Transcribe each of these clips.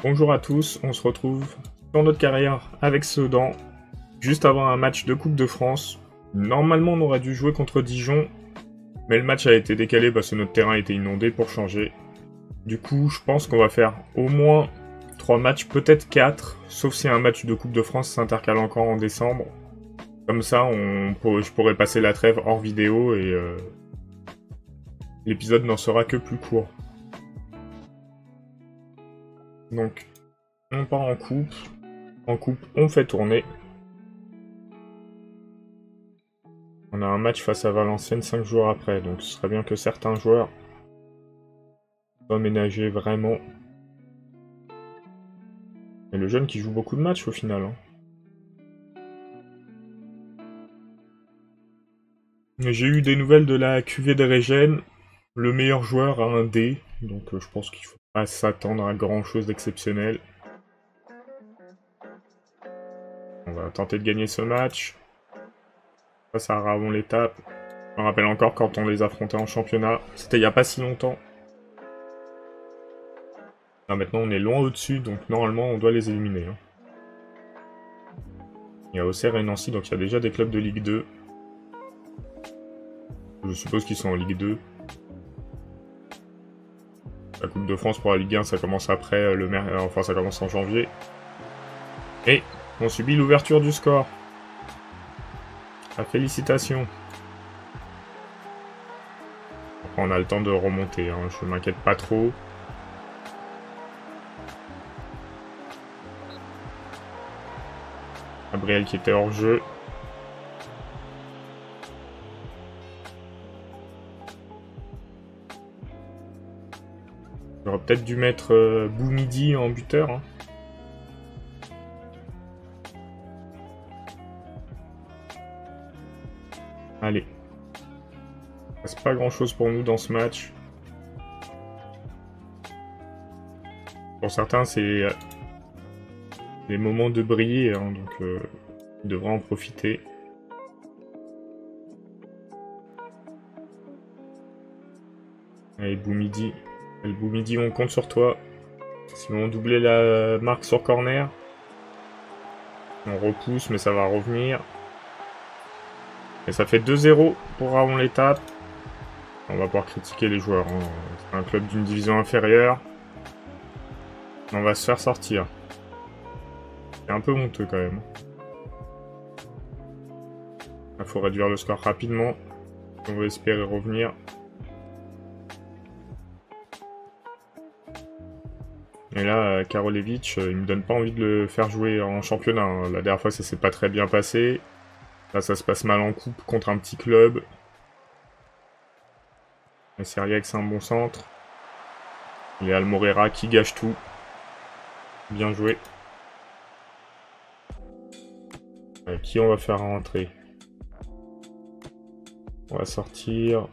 Bonjour à tous, on se retrouve dans notre carrière avec Sedan, juste avant un match de Coupe de France. Normalement on aurait dû jouer contre Dijon, mais le match a été décalé parce que notre terrain était inondé pour changer. Du coup je pense qu'on va faire au moins 3 matchs, peut-être 4, sauf si un match de Coupe de France s'intercale encore en décembre. Comme ça je pourrais passer la trêve hors vidéo et l'épisode n'en sera que plus court. Donc, on part en coupe. En coupe, on fait tourner. On a un match face à Valenciennes 5 jours après, donc ce serait bien que certains joueurs soient ménagés vraiment. Et le jeune qui joue beaucoup de matchs au final. J'ai eu des nouvelles de la QV des Régènes. Le meilleur joueur a un D, donc je pense qu'il faut pas s'attendre à grand chose d'exceptionnel. On va tenter de gagner ce match. Ça Ravon l'étape. Je me rappelle encore quand on les affrontait en championnat. C'était il n'y a pas si longtemps. Là, maintenant on est loin au-dessus, donc normalement on doit les éliminer. Il y a Auxerre et Nancy, donc il y a déjà des clubs de Ligue 2. Je suppose qu'ils sont en Ligue 2. La Coupe de France pour la Ligue 1, ça commence après enfin ça commence en janvier. Et on subit l'ouverture du score. Félicitations. Après, on a le temps de remonter, je m'inquiète pas trop. Gabriel qui était hors jeu. J'aurais peut-être dû mettre Boumidi en buteur. Allez. Il ne passe pas grand-chose pour nous dans ce match. Pour certains, c'est les moments de briller, donc ils devraient en profiter. Allez, Boumidi. Boumidi, on compte sur toi. Sinon, on doublait la marque sur corner. On repousse, mais ça va revenir. Et ça fait 2-0 pour Ravon l'étape. On va pouvoir critiquer les joueurs. C'est un club d'une division inférieure. On va se faire sortir. C'est un peu honteux quand même. Il faut réduire le score rapidement. On va espérer revenir. Et là, Karolevich, il me donne pas envie de le faire jouer en championnat. La dernière fois, ça s'est pas très bien passé. Là, ça se passe mal en coupe contre un petit club. Et Seriac, c'est un bon centre. Il y a Almorera qui gâche tout. Bien joué. Qui on va faire rentrer? On va sortir.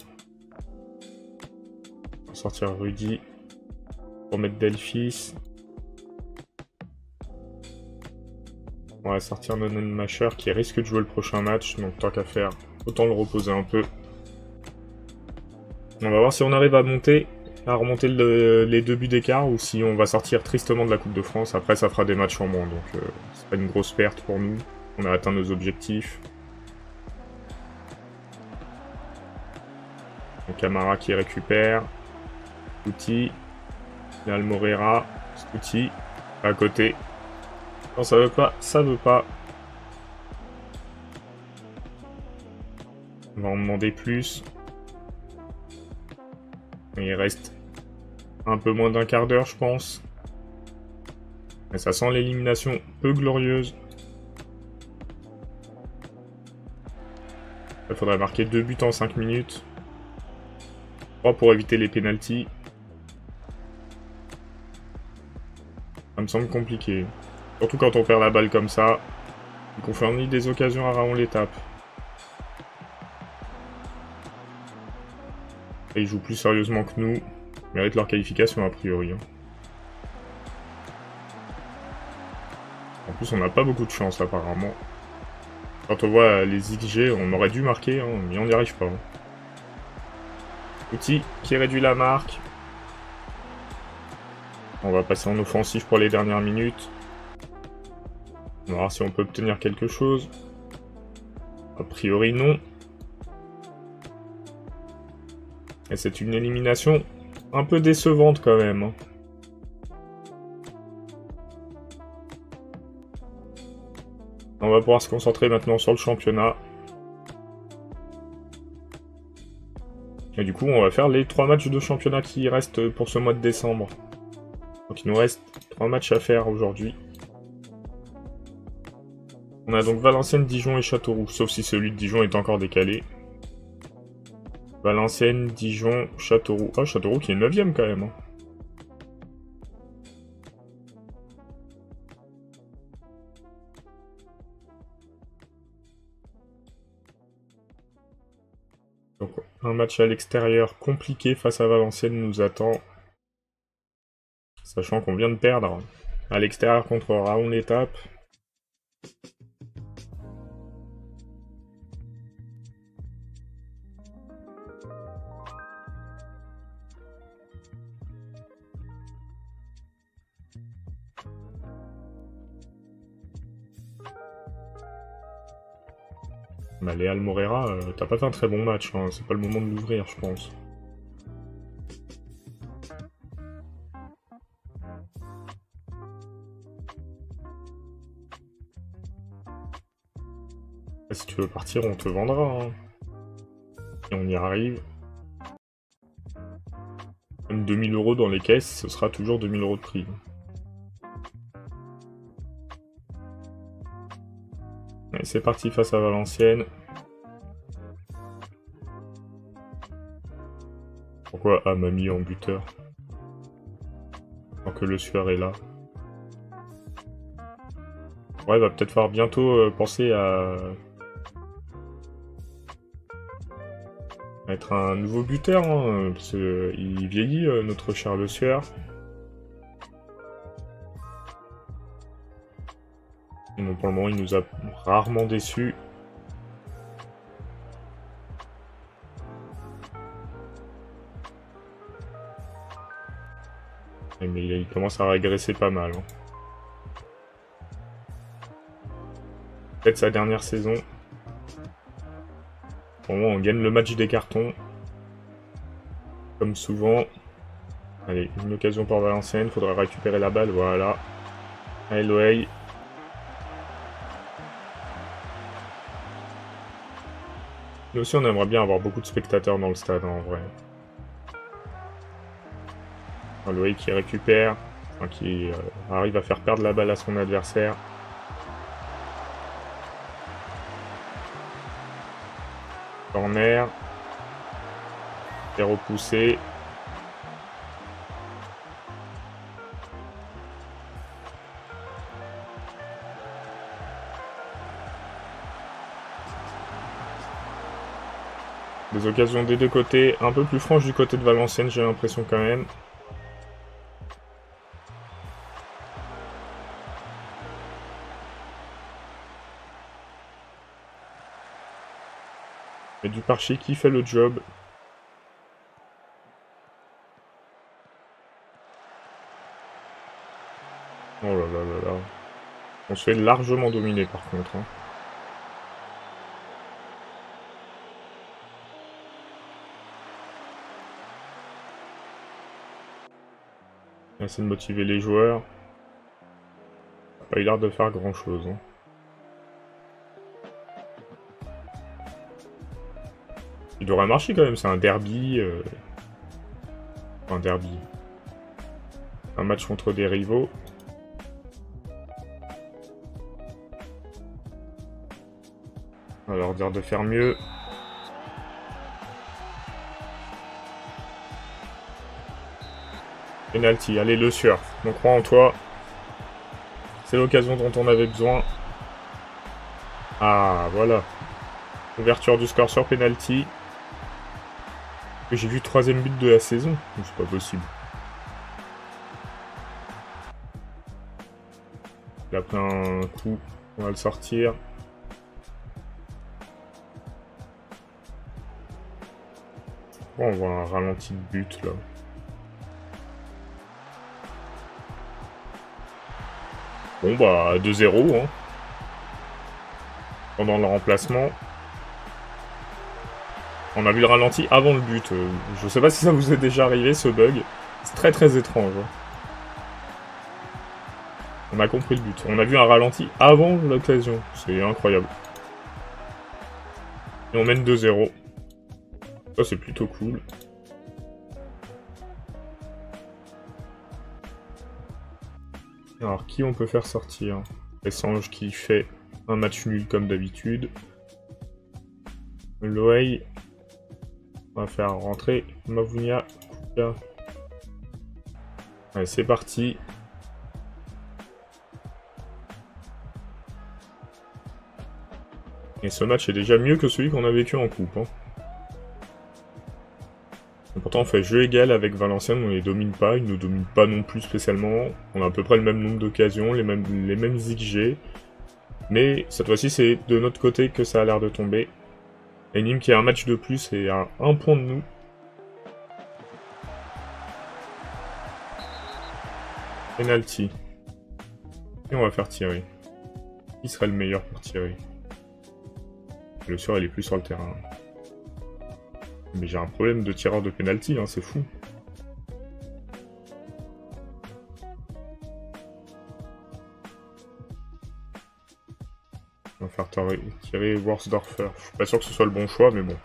On va sortir Rudy. Pour mettre Delphis. On va sortir Nonenmacher qui risque de jouer le prochain match. Donc tant qu'à faire, autant le reposer un peu. On va voir si on arrive à monter, à remonter les 2 buts d'écart ou si on va sortir tristement de la Coupe de France. Après, ça fera des matchs en moins, donc c'est pas une grosse perte pour nous. On a atteint nos objectifs. Camara qui récupère. Scouti. Almorera. Scouti. À côté. Non, ça veut pas. Ça veut pas. On va en demander plus. Il reste un peu moins d'un quart d'heure, je pense. Mais ça sent l'élimination peu glorieuse. Il faudrait marquer 2 buts en 5 minutes. 3 pour éviter les pénaltys. Ça me semble compliqué. Surtout quand on perd la balle comme ça. Et qu'on fournit des occasions à Ravon l'étape. Et ils jouent plus sérieusement que nous. Ils méritent leur qualification a priori. En plus on n'a pas beaucoup de chance apparemment. Quand on voit les XG, on aurait dû marquer, mais on n'y arrive pas. Outil qui réduit la marque. On va passer en offensif pour les dernières minutes. On va voir si on peut obtenir quelque chose. A priori, non. Et c'est une élimination un peu décevante quand même, hein. On va pouvoir se concentrer maintenant sur le championnat. Et du coup, on va faire les 3 matchs de championnat qui restent pour ce mois de décembre. Donc il nous reste 3 matchs à faire aujourd'hui. On a donc Valenciennes, Dijon et Châteauroux, sauf si celui de Dijon est encore décalé. Valenciennes, Dijon, Châteauroux. Ah, Châteauroux qui est 9ème quand même, hein. Donc un match à l'extérieur compliqué face à Valenciennes nous attend. Sachant qu'on vient de perdre à l'extérieur contre Raon l'étape. Bah, Léal Morera, t'as pas fait un très bon match, hein. C'est pas le moment de l'ouvrir, je pense. Si tu veux partir, on te vendra, hein. Et on y arrive. Même 2000 € dans les caisses, ce sera toujours 2000 € de prix. Allez, c'est parti face à Valenciennes. Pourquoi A m'a mis en buteur? Alors que le Sueur est là. Ouais, il va peut-être falloir bientôt penser à être un nouveau buteur, hein, parce qu'il vieillit, notre cher Le Sueur. Et donc, pour le moment, il nous a rarement déçus. Mais il commence à régresser pas mal, hein. Peut-être sa dernière saison. Pour le moment, on gagne le match des cartons. Comme souvent. Allez, une occasion pour Valenciennes. Il faudra récupérer la balle, voilà. Allez, Loeil. Nous aussi, on aimerait bien avoir beaucoup de spectateurs dans le stade, hein, en vrai. Loeil qui récupère, enfin, qui arrive à faire perdre la balle à son adversaire. Corner. Et repoussé. Des occasions des deux côtés, un peu plus franches du côté de Valenciennes, j'ai l'impression quand même. Et Duparchi qui fait le job. Oh là là là là. On se fait largement dominer par contre, hein. On essaie de motiver les joueurs. Ça n'a pas eu l'air de faire grand chose, hein. Il devrait marcher quand même, c'est un derby. Un derby. Un match contre des rivaux. On va leur dire de faire mieux. Penalty, allez Le Sueur, on croit en toi. C'est l'occasion dont on avait besoin. Ah, voilà. Ouverture du score sur penalty. J'ai vu 3ème but de la saison. C'est pas possible. Il a pris un coup. On va le sortir. Oh, on voit un ralenti de but là. Bon bah 2-0 hein. Pendant le remplacement. On a vu le ralenti avant le but. Je sais pas si ça vous est déjà arrivé ce bug. C'est très très étrange. Hein. On a compris le but. On a vu un ralenti avant l'occasion. C'est incroyable. Et on mène 2-0. Ça c'est plutôt cool. Alors qui on peut faire sortir? Essange qui fait un match nul comme d'habitude. Loei. On va faire rentrer Mavunia Kuka. Allez, c'est parti. Et ce match est déjà mieux que celui qu'on a vécu en coupe. Hein. Et pourtant, on fait jeu égal avec Valenciennes, on les domine pas, ils nous dominent pas non plus spécialement. On a à peu près le même nombre d'occasions, les mêmes XG. Mais cette fois-ci, c'est de notre côté que ça a l'air de tomber. Et Nîmes qui a un match de plus et à 1 point de nous. Penalty. Et on va faire tirer. Qui serait le meilleur pour tirer? Le sûr, il est plus sur le terrain. Mais j'ai un problème de tireur de penalty, hein, c'est fou. On va faire tirer Worsdorfer. Je suis pas sûr que ce soit le bon choix, mais bon.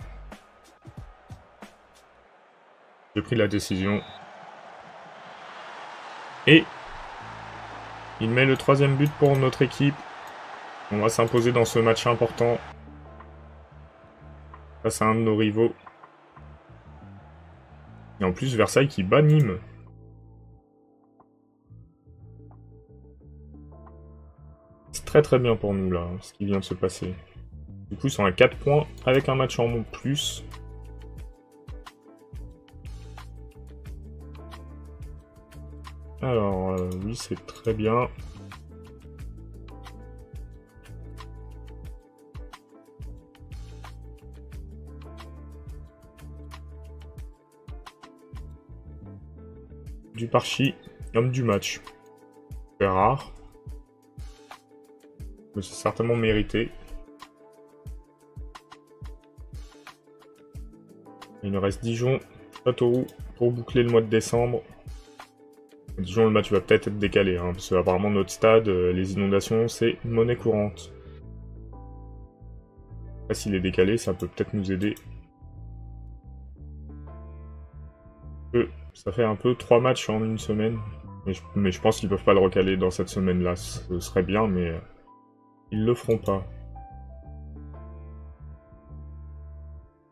J'ai pris la décision. Et il met le 3e but pour notre équipe. On va s'imposer dans ce match important. Face à un de nos rivaux. Et en plus, Versailles qui bat Nîmes. C'est très très bien pour nous, là, ce qui vient de se passer. Du coup, ils sont à 4 points, avec un match en plus. Alors, oui, c'est très bien. Du Parchi, homme du match. C'est rare. Mais c'est certainement mérité. Il nous reste Dijon, Châteauroux pour boucler le mois de décembre. Dijon, le match va peut-être être décalé, hein, parce que apparemment notre stade, les inondations, c'est monnaie courante. Là, s'il est décalé, ça peut peut-être nous aider. Ça fait un peu 3 matchs en une semaine. Mais je pense qu'ils peuvent pas le recaler dans cette semaine-là. Ce serait bien, mais ils le feront pas.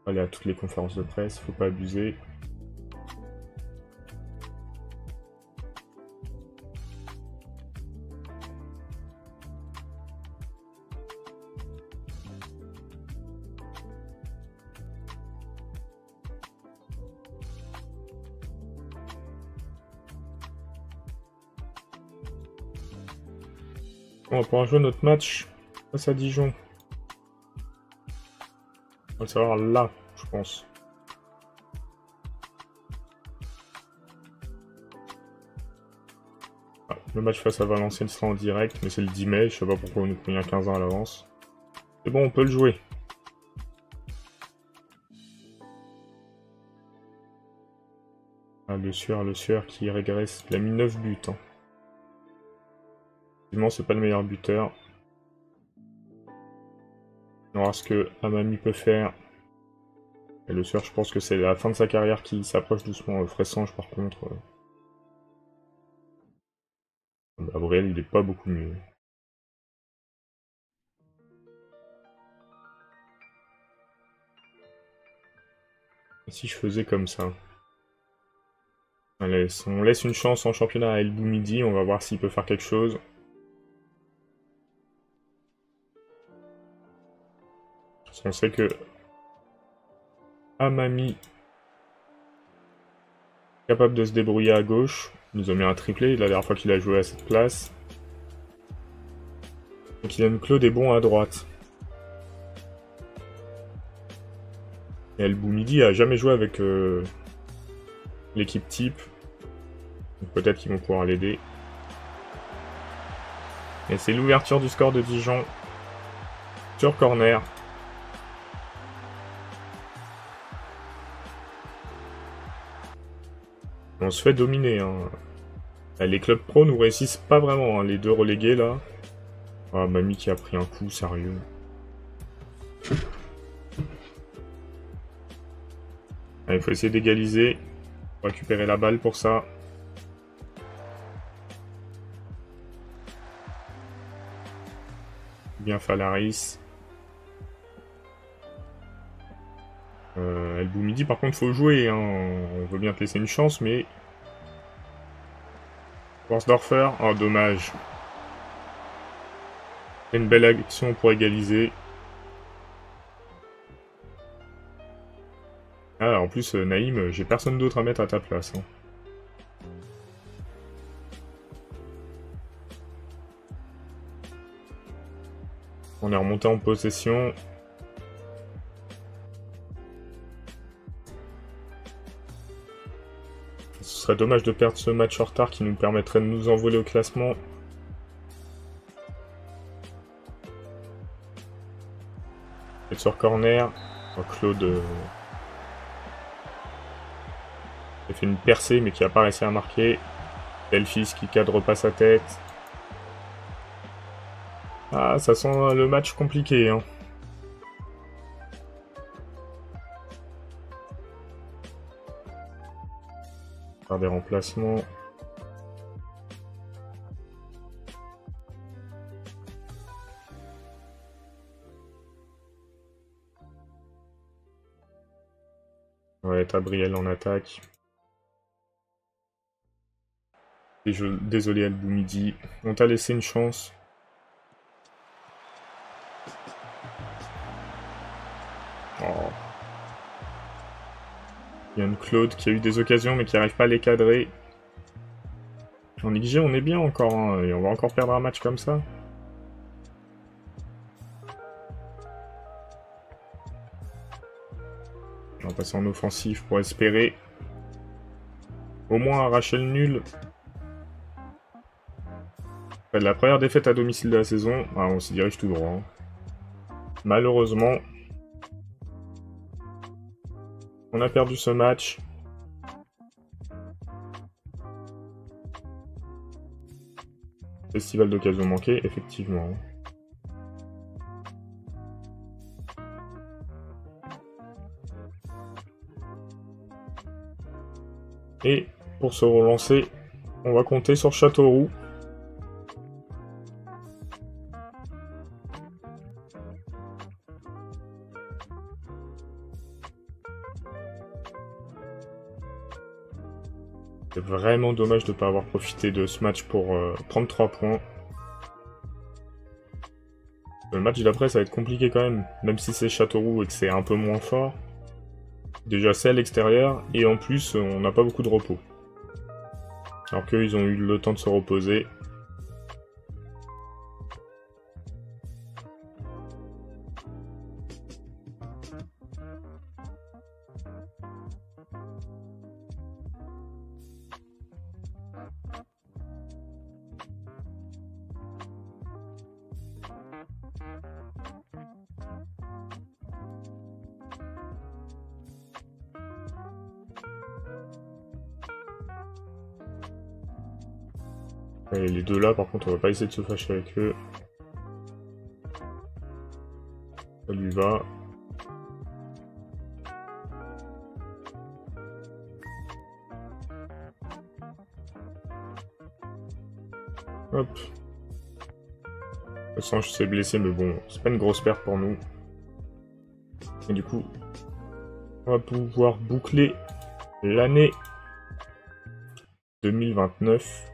Aller à toutes les conférences de presse, faut pas abuser. On va pouvoir jouer notre match face à Dijon. On va le savoir là, je pense. Ah, le match face à Valenciennes sera en direct, mais c'est le 10 mai. Je sais pas pourquoi on nous prévient 15 ans à l'avance. C'est bon, on peut le jouer. Ah, le Sueur qui régresse. Il a mis 9 buts. Hein. C'est pas le meilleur buteur. On verra ce que Amami peut faire. Et le Sueur, je pense que c'est la fin de sa carrière qui s'approche doucement. Fressange, par contre... Gabriel, il est pas beaucoup mieux. Et si je faisais comme ça? Allez, on laisse une chance en championnat à El Boumidi. On va voir s'il peut faire quelque chose. On sait que Amami capable de se débrouiller à gauche. Il nous a mis un triplé la dernière fois qu'il a joué à cette place. Et Kylian Claude est bon à droite. Et El Boumidi a jamais joué avec l'équipe type. Peut-être qu'ils vont pouvoir l'aider. Et c'est l'ouverture du score de Dijon sur corner. On se fait dominer. Hein. Les clubs pro nous réussissent pas vraiment, hein, les deux relégués là. Ah, Mamie qui a pris un coup, sérieux. Il faut essayer d'égaliser. Récupérer la balle pour ça. Bien Falaris. El Boumidi, par contre, faut jouer. Hein. On veut bien te laisser une chance, mais... Worsdorfer, oh dommage. Une belle action pour égaliser. Ah, en plus, Naïm, j'ai personne d'autre à mettre à ta place. Hein. On est remonté en possession. Ce serait dommage de perdre ce match en retard qui nous permettrait de nous envoler au classement. Et sur corner, Claude a fait une percée mais qui n'a pas réussi à marquer. Delphis qui cadre pas sa tête. Ah, ça sent le match compliqué. Hein. Faire des remplacements. Ouais, Tabriel en attaque. Désolé El Boumidi. On t'a laissé une chance. Oh. Yann Claude qui a eu des occasions mais qui n'arrive pas à les cadrer. En XG on est bien encore, hein, et on va encore perdre un match comme ça. On va passer en offensive pour espérer au moins arracher le nul. La première défaite à domicile de la saison, ah, on s'y dirige tout droit. Hein. Malheureusement, on a perdu ce match. Festival d'occasion manquée, effectivement. Et pour se relancer, on va compter sur Châteauroux. C'est vraiment dommage de ne pas avoir profité de ce match pour prendre 3 points. Le match d'après, ça va être compliqué quand même si c'est Châteauroux et que c'est un peu moins fort. Déjà, c'est à l'extérieur, et en plus, on n'a pas beaucoup de repos. Alors qu'eux, ils ont eu le temps de se reposer. Et les deux là, par contre, on va pas essayer de se fâcher avec eux. Ça lui va. Hop. Le Sanche s'est blessé, mais bon, c'est pas une grosse perte pour nous. Et du coup, on va pouvoir boucler l'année 2029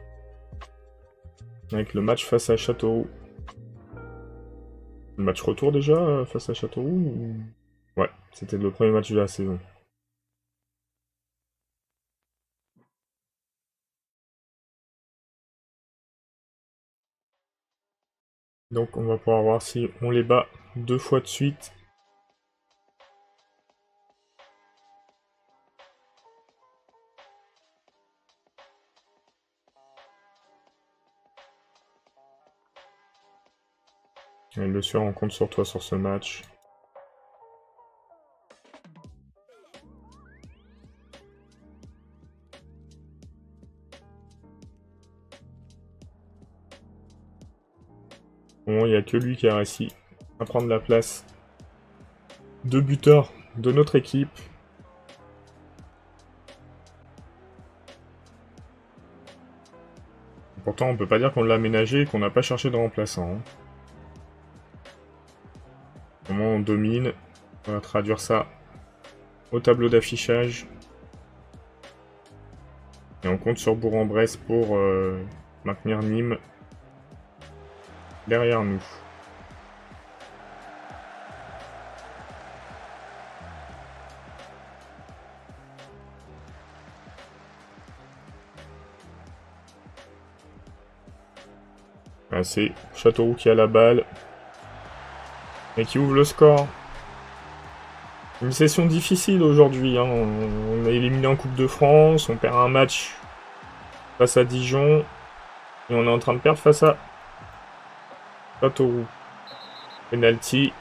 avec le match face à Châteauroux. Le match retour déjà face à Châteauroux ou... Ouais, c'était le premier match de la saison. Donc on va pouvoir voir si on les bat 2 fois de suite. Et le Sueur, on compte sur toi sur ce match. Bon, il n'y a que lui qui a réussi à prendre la place de buteur de notre équipe. Pourtant, on peut pas dire qu'on l'a aménagé et qu'on n'a pas cherché de remplaçant. Comment on domine. On va traduire ça au tableau d'affichage. Et on compte sur Bourg-en-Bresse pour maintenir Nîmes derrière nous. Ah, c'est Châteauroux qui a la balle. Et qui ouvre le score. Une session difficile aujourd'hui. Hein. On est éliminé en Coupe de France. On perd un match face à Dijon. Et on est en train de perdre face à Châteauroux. Penalty.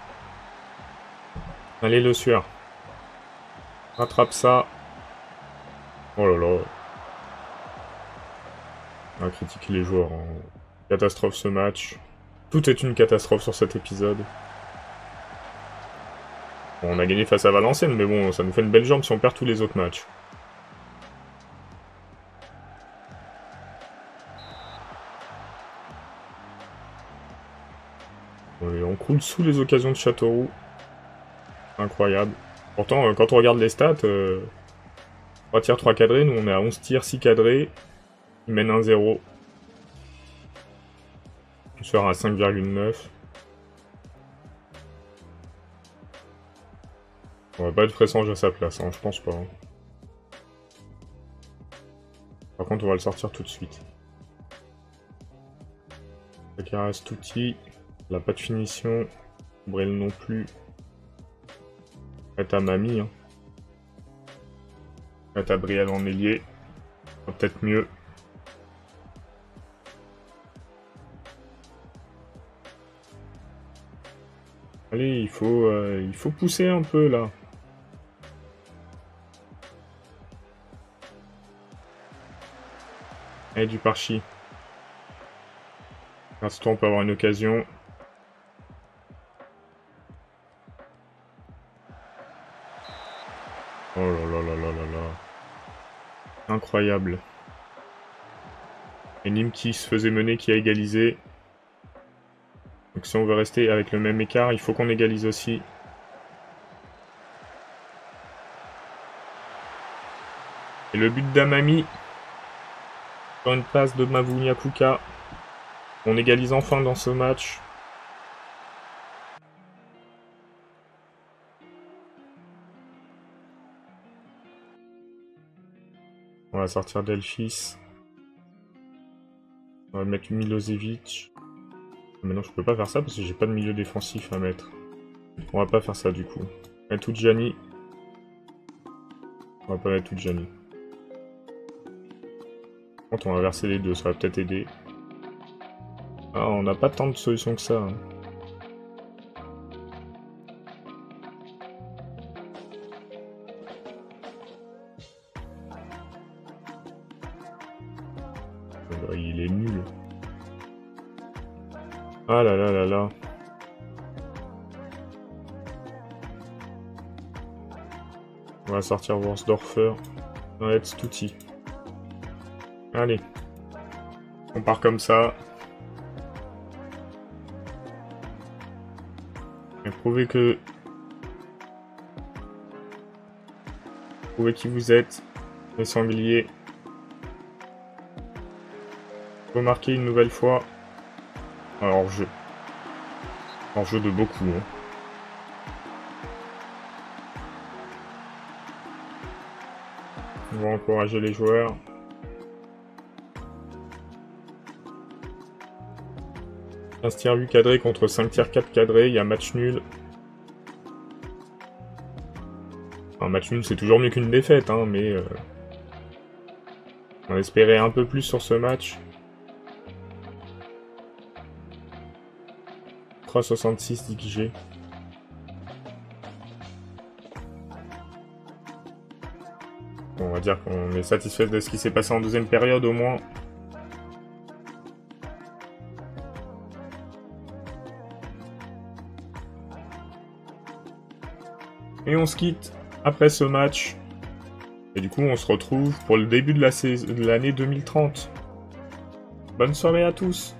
Allez, le Sueur. Rattrape ça. Oh là là. On va critiquer les joueurs. Hein. Catastrophe ce match. Tout est une catastrophe sur cet épisode. Bon, on a gagné face à Valenciennes, mais bon, ça nous fait une belle jambe si on perd tous les autres matchs. Et on croule sous les occasions de Châteauroux. Incroyable. Pourtant, quand on regarde les stats, 3 tirs, 3 cadrés, nous on est à 11 tirs, 6 cadrés. Ils mènent 1-0. On sera à 5,9. On va pas être Fressange à sa place, hein, je pense pas. Hein. Par contre, on va le sortir tout de suite. Zakaras Touti, il n'a pas de finition. Brel non plus. Est à Mamie. Hein. Est à Briel en ailier. Peut-être mieux. Allez, il faut pousser un peu là. Allez, du Parchi. À ce temps, on peut avoir une occasion. Oh là là là là là là. Incroyable. Et Nîmes qui se faisait mener, qui a égalisé. Donc si on veut rester avec le même écart, il faut qu'on égalise aussi. Et le but d'Amami. Sur une passe de Mavounia Kuka. On égalise enfin dans ce match. On va sortir Delphis. On va mettre Milosevic. Mais non, je peux pas faire ça parce que j'ai pas de milieu défensif à mettre. On va pas faire ça du coup. Mettre Oudjani. On va pas mettre Oudjani. Quand on va verser les deux, ça va peut-être aider. Ah, on n'a pas tant de solutions que ça. Hein. Il est nul. Ah là là là là. On va sortir Worsdorfer. On va être Stuti. Allez. On part comme ça. Et prouvez qui vous êtes. Les sangliers. Faut marquer une nouvelle fois. Alors hors-jeu de beaucoup. Hein. On va encourager les joueurs. Un tir 8 cadré contre 5 tirs 4 cadrés, il y a match nul. Un match nul, c'est toujours mieux qu'une défaite, hein, mais on espérait un peu plus sur ce match. 3,66 d'XG. Bon, on va dire qu'on est satisfait de ce qui s'est passé en deuxième période au moins. Et on se quitte après ce match. Et du coup, on se retrouve pour le début de l'année 2030. Bonne soirée à tous!